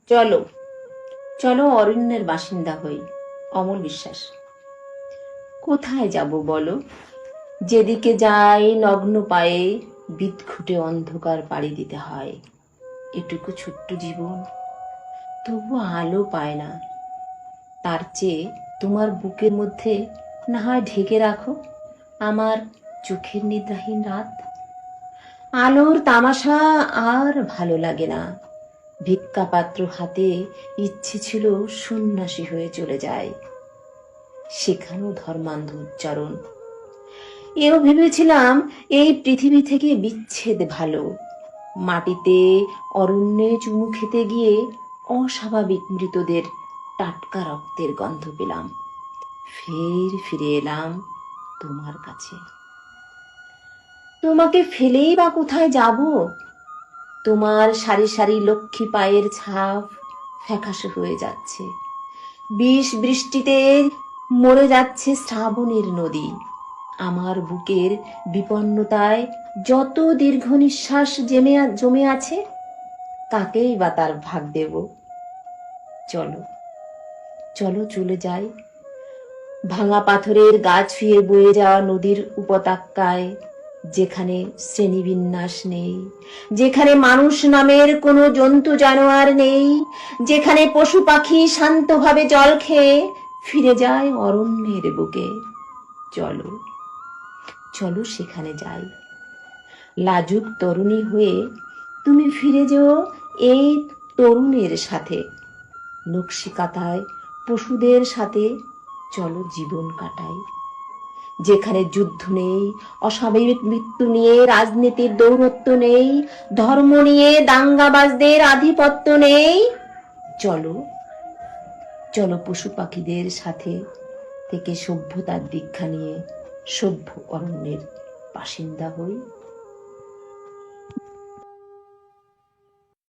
চলো, চলো অরণ্যের বাসিন্দা হই। অমল বিশ্বাস। কোথায় যাব বলো? যেদিকে যাই নগ্ন পায়ে বিদঘুটে অন্ধকার পাড়ি দিতে হয়। এটুকু ছোট্ট জীবন, তবু আলো পায় না। তার চেয়ে তোমার বুকের মধ্যে না হয় ঢেকে রাখো আমার চোখের নিদ্রাহীন রাত। আলোর তামাশা আর ভালো লাগে না। ভিক্ষাপাত্র হাতে ইচ্ছে ছিল সন্ন্যাসী হয়ে চলে যায়, সেখানেও ধর্মান্ধ উচ্চারণ। এও ভেবেছিলাম এই পৃথিবী থেকে বিচ্ছেদ ভালো। মাটিতে অরণ্যে চুমু খেতে গিয়ে অস্বাভাবিক মৃতদের টাটকা রক্তের গন্ধ পেলাম। ফের ফিরে এলাম তোমার কাছে। তোমাকে ফেলেই বা কোথায় যাব? তোমার সারি সারি লক্ষ্মী পায়ের ছাপ ফ্যাকাশে হয়ে যাচ্ছে, বিষ বৃষ্টিতে মরে যাচ্ছে শ্রাবণের নদী। আমার বুকের বিপন্নতায় যত দীর্ঘ নিঃশ্বাস জমে আছে, কাকেই বা তার ভাগ দেব? চলো, চলো চলে যাই ভাঙা পাথরের গা ছুঁয়ে বয়ে যাওয়া নদীর উপত্যকায়, যেখানে শ্রেণীবিন্যাস নেই, যেখানে মানুষ নামের কোনো জন্তু জানোয়ার নেই, যেখানে পশু পাখি শান্তভাবে জল খেয়ে ফিরে যায় অরণ্যের বুকে। চলো, চলো সেখানে যাই। লাজুক তরুণী হয়ে তুমি ফিরে যেও এই তরুণের সাথে। নকশি কাঁথায় পশুদের সাথে চলো জীবন কাটাই, যেখানে যুদ্ধ নেই, অস্বাভাবিক মৃত্যু নিয়ে রাজনীতির দৌরত্ব নেই, ধর্ম নিয়ে দাঙ্গাবাজদের আধিপত্য নেই। চলো, চলো পশু পাখিদের সাথে থেকে সভ্যতার দীক্ষা নিয়ে সভ্য অরণ্যের বাসিন্দা হই।